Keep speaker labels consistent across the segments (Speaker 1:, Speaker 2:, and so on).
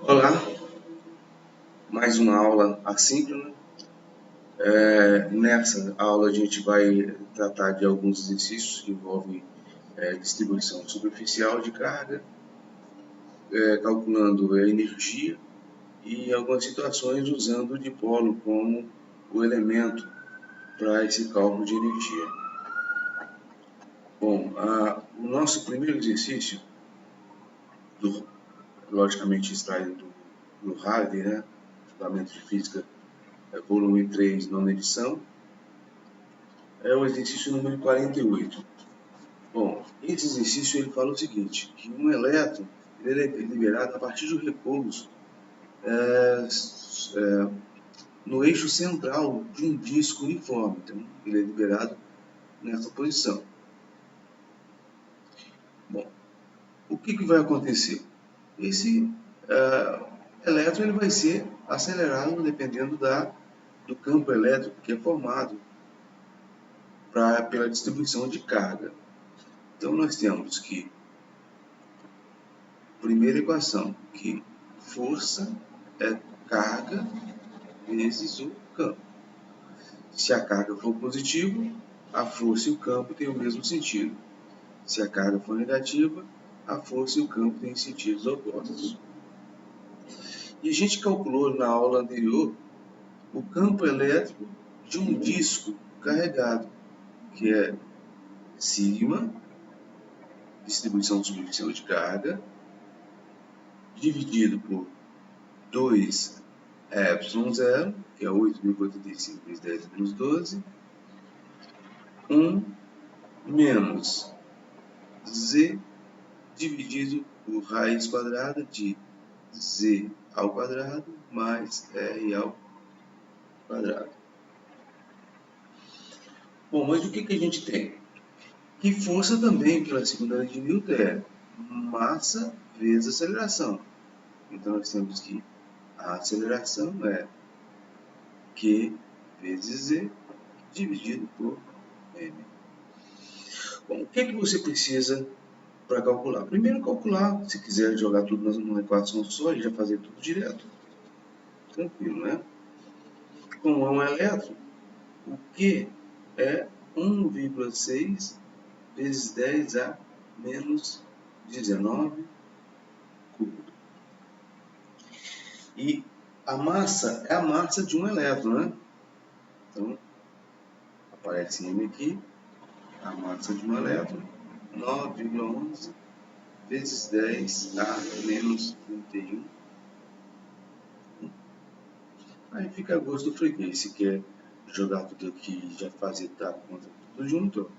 Speaker 1: Olá, mais uma aula assíncrona. Nessa aula a gente vai tratar de alguns exercícios que envolvem distribuição superficial de carga, calculando a energia e algumas situações usando o dipolo como o elemento para esse cálculo de energia. Bom, o nosso primeiro exercício, logicamente extraído do Hardy, né, Fundamentos de Física, volume 3, nona edição, é o exercício número 48. Bom, esse exercício ele fala o seguinte, que um elétron ele é liberado a partir do repouso no eixo central de um disco uniforme. Então, ele é liberado nessa posição. Bom, o que vai acontecer? Esse elétron ele vai ser acelerado dependendo do campo elétrico que é formado pela distribuição de carga. Então, nós temos que, primeira equação, que força é carga vezes o campo. Se a carga for positiva, a força e o campo têm o mesmo sentido. Se a carga for negativa, a força e o campo têm sentidos opostos. E a gente calculou na aula anterior o campo elétrico de um disco carregado, que é sigma, distribuição superficial de carga, dividido por 2 ε0, que é 8,85 vezes 10 menos 12, 1 menos z dividido por raiz quadrada de z ao quadrado mais r ao quadrado. Bom, mas o que a gente tem? Que força também, pela segunda lei de Newton, é massa vezes aceleração. Então, nós temos que a aceleração é Q vezes Z dividido por M. Bom, o que você precisa para calcular? Primeiro calcular, se quiser jogar tudo numa equação só e já fazer tudo direto. Tranquilo, né? Como é um elétron, o Q é 1,6 vezes 10 a menos 19 cúbico. E a massa é a massa de um elétron, né? Então, aparece M aqui, a massa de um elétron, 9,11 vezes 10 a menos 31. Aí fica a gosto do freguês. Se quer jogar tudo aqui e já fazer da conta tudo junto,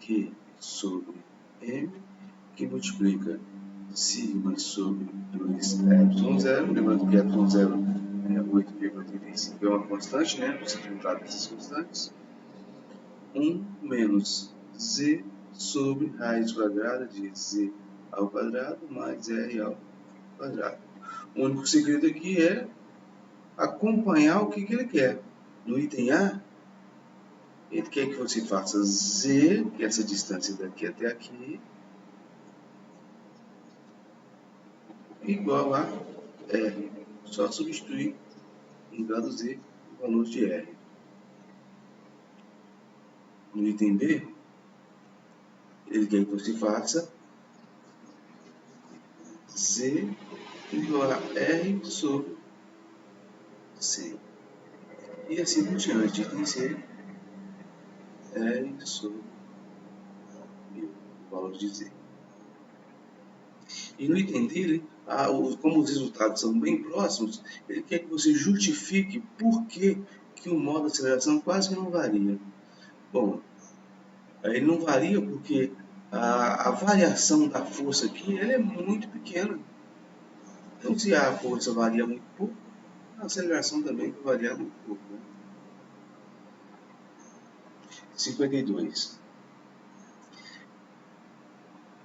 Speaker 1: Q sobre M, que multiplica sigma sobre 2ε0, lembrando que ε0 é 8,35, é uma constante, né? Você juntar essas constantes. 1 menos z sobre raiz quadrada de z ao quadrado mais r ao quadrado. O único segredo aqui é acompanhar o que ele quer. No item A, ele quer que você faça z, que é essa distância daqui até aqui, igual a R. Só substituir em lugar do Z o valor de R. No item B, ele quer que você faça Z igual a R sobre C. E assim por diante. Item C, R sobre o valor de Z. E no item dele, como os resultados são bem próximos, ele quer que você justifique por que o modo de aceleração quase que não varia. Bom, ele não varia porque a variação da força aqui ela é muito pequena. Então, se a força varia muito pouco, a aceleração também vai variar muito pouco. Né? 52.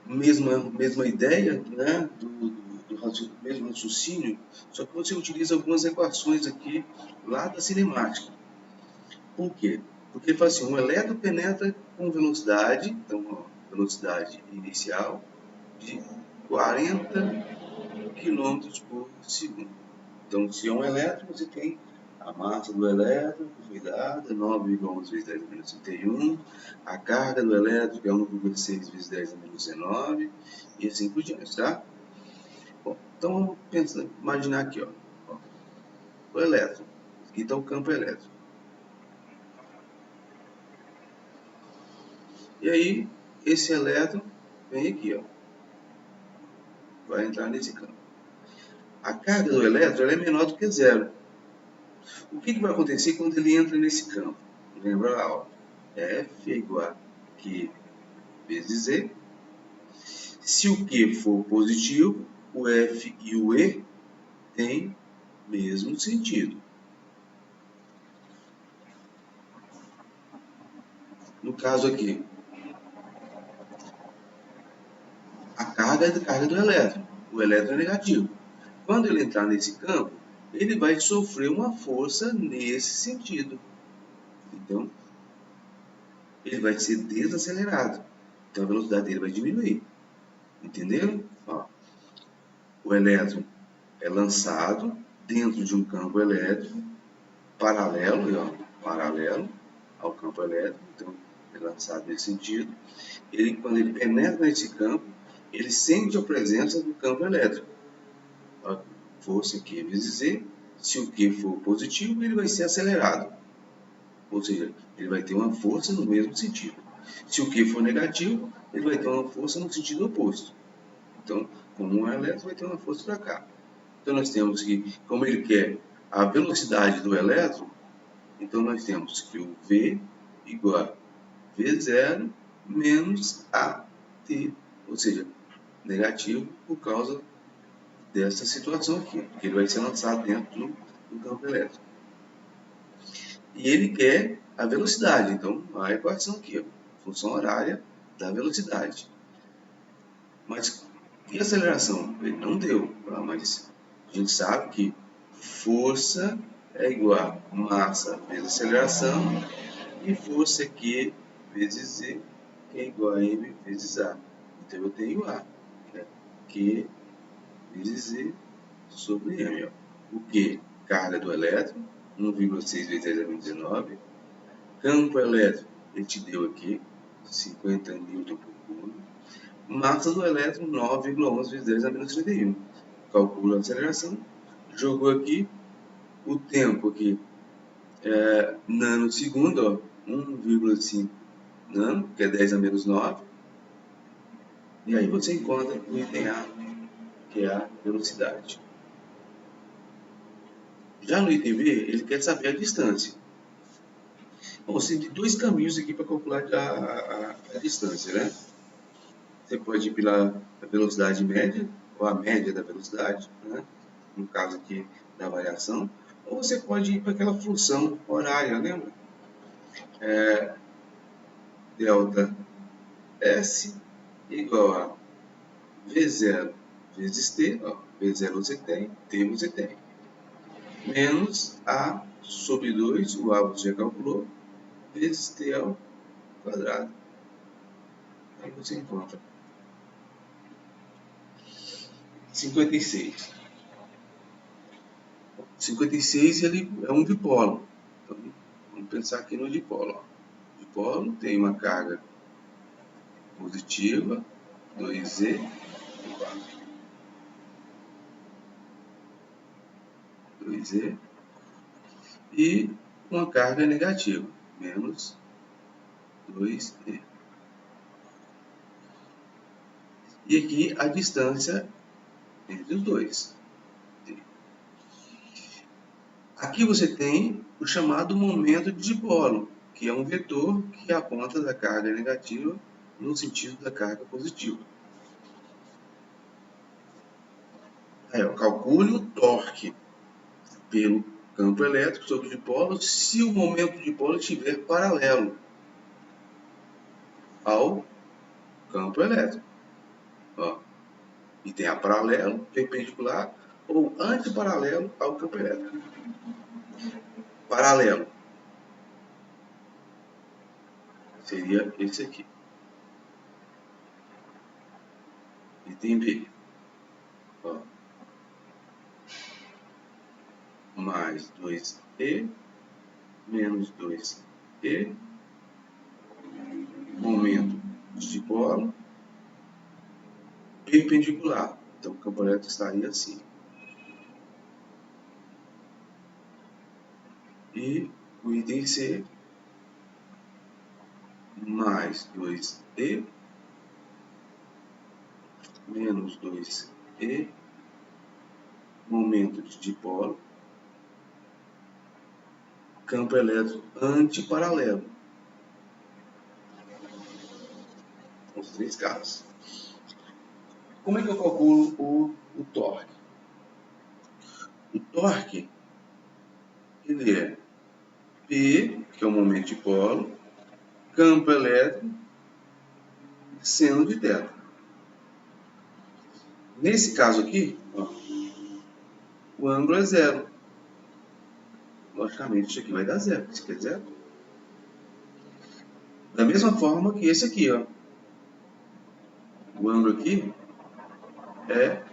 Speaker 1: Mesma ideia, né, do mesmo raciocínio, só que você utiliza algumas equações aqui lá da cinemática. Por quê? Porque ele fala assim, um elétron penetra com velocidade, então velocidade inicial de 40 km por segundo. Então, se é um elétron, você tem a massa do elétron, que foi dada, 9 vezes 10 a menos 31, a carga do elétron, que é 1,6 vezes 10 a menos 19, e assim por diante, tá? Bom, então vamos pensar, imaginar aqui, ó, o elétron. Aqui está o campo elétrico. E aí, esse elétron vem aqui, ó, vai entrar nesse campo. A carga do elétron é menor do que zero. O que vai acontecer quando ele entra nesse campo? Lembra lá, ó, F é igual a Q vezes E. Se o Q for positivo, o F e o E têm mesmo sentido. No caso aqui, a carga é a carga do elétron. O elétron é negativo. Quando ele entrar nesse campo, ele vai sofrer uma força nesse sentido. Então, ele vai ser desacelerado. Então, a velocidade dele vai diminuir. Entenderam? Ó, o elétron é lançado dentro de um campo elétrico paralelo, ó, paralelo ao campo elétrico. Então, é lançado nesse sentido. Ele, quando ele penetra nesse campo, ele sente a presença do campo elétrico. A força Q vezes Z. Se o Q for positivo, ele vai ser acelerado. Ou seja, ele vai ter uma força no mesmo sentido. Se o Q for negativo, ele vai ter uma força no sentido oposto. Então, como um elétron, vai ter uma força para cá. Então, nós temos que, como ele quer a velocidade do elétron, então nós temos que o V igual a V0 menos AT, ou seja, negativo por causa dessa situação aqui, porque ele vai ser lançado dentro do campo elétrico. E ele quer a velocidade, então a equação aqui, ó, função horária da velocidade. Mas e a aceleração? Ele não deu, mas a gente sabe que força é igual a massa vezes aceleração e força Q vezes Z, que é igual a M vezes A. Então eu tenho A, que é Q vezes Z sobre M. Ó. O Q? Carga do elétron, 1,6 vezes 10 a menos 19. Campo elétrico, ele te deu aqui, 50 Nm por coulomb. Massa do elétron, 9,11 vezes 10 a menos 31. Calcula a aceleração. Jogou aqui, o tempo aqui é nanosegundo, 1,5 nano, que é 10 a menos 9. E aí você encontra o item A, que é a velocidade. Já no item B, ele quer saber a distância. Bom, você tem dois caminhos aqui para calcular a distância, né? Você pode ir pela velocidade média, ou a média da velocidade, né? No caso aqui da variação, ou você pode ir para aquela função horária, lembra? Delta S igual a V0 vezes T, ó, V0 você tem, T você tem, menos A sobre 2, o A você já calculou, vezes T ao quadrado. Aí você encontra 56. 56 ele é um dipolo. Então, vamos pensar aqui no dipolo. Ó. O dipolo tem uma carga positiva, 2Z, 2Z, e uma carga negativa, menos 2E. E aqui a distância entre os dois. Aqui você tem o chamado momento de dipolo, que é um vetor que aponta da carga negativa no sentido da carga positiva. Aí, ó, calcule o torque pelo campo elétrico sobre o dipolo se o momento de dipolo estiver paralelo ao campo elétrico. Ó, e tem a paralelo, perpendicular ou antiparalelo ao campo elétrico. Paralelo seria esse aqui. Item B. Ó, mais 2E menos 2E, momento de dipolo, perpendicular. Então, o campo elétrico estaria assim. E o item C, mais 2E, menos 2E, momento de dipolo, campo elétrico antiparalelo. Os três casos. Como é que eu calculo o torque? O torque, ele é P, que é o momento de polo, campo elétrico, seno de θ. Nesse caso aqui, ó, o ângulo é zero. Logicamente, isso aqui vai dar zero. Isso aqui é zero. Da mesma forma que esse aqui, ó. O ângulo aqui é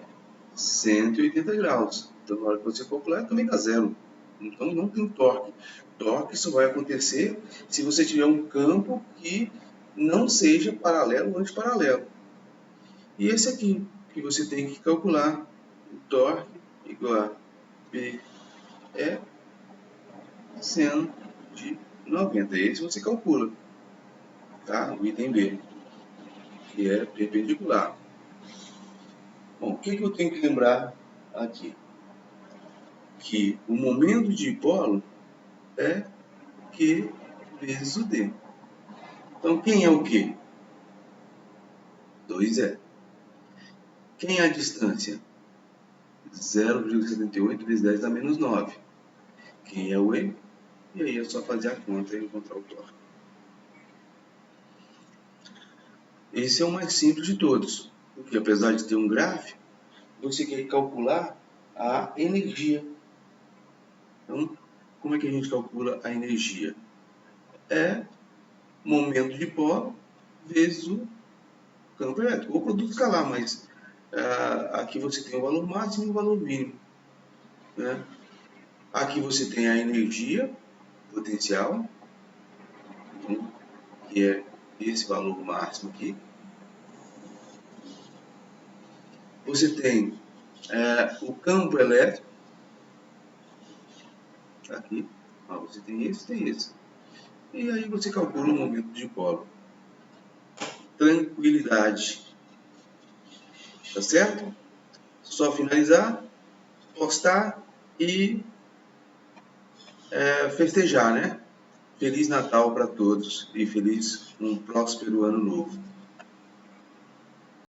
Speaker 1: 180 graus. Então, na hora que você calcular, também dá zero. Então, não tem torque. Torque só vai acontecer se você tiver um campo que não seja paralelo ou antiparalelo. E esse aqui, que você tem que calcular, o torque igual a P é seno de 90. Esse você calcula, tá? O item B, que é perpendicular. Bom, o que eu tenho que lembrar aqui? Que o momento de dipolo é Q vezes o D. Então, quem é o Q? 2E. Quem é a distância? 0,78 vezes 10 a menos 9. Quem é o E? E aí é só fazer a conta e encontrar o torque. Esse é o mais simples de todos, porque apesar de ter um gráfico, você quer calcular a energia. Então, como é que a gente calcula a energia? É momento de polo vezes o campo elétrico, ou produto escalar, mas aqui você tem o valor máximo e o valor mínimo, né? Aqui você tem a energia potencial, então, que é esse valor máximo aqui. Você tem o campo elétrico, aqui, ó, você tem esse. E aí você calcula o momento de polo. Tranquilidade. Tá certo? Só finalizar, postar e festejar, né? Feliz Natal para todos e feliz um próspero ano novo.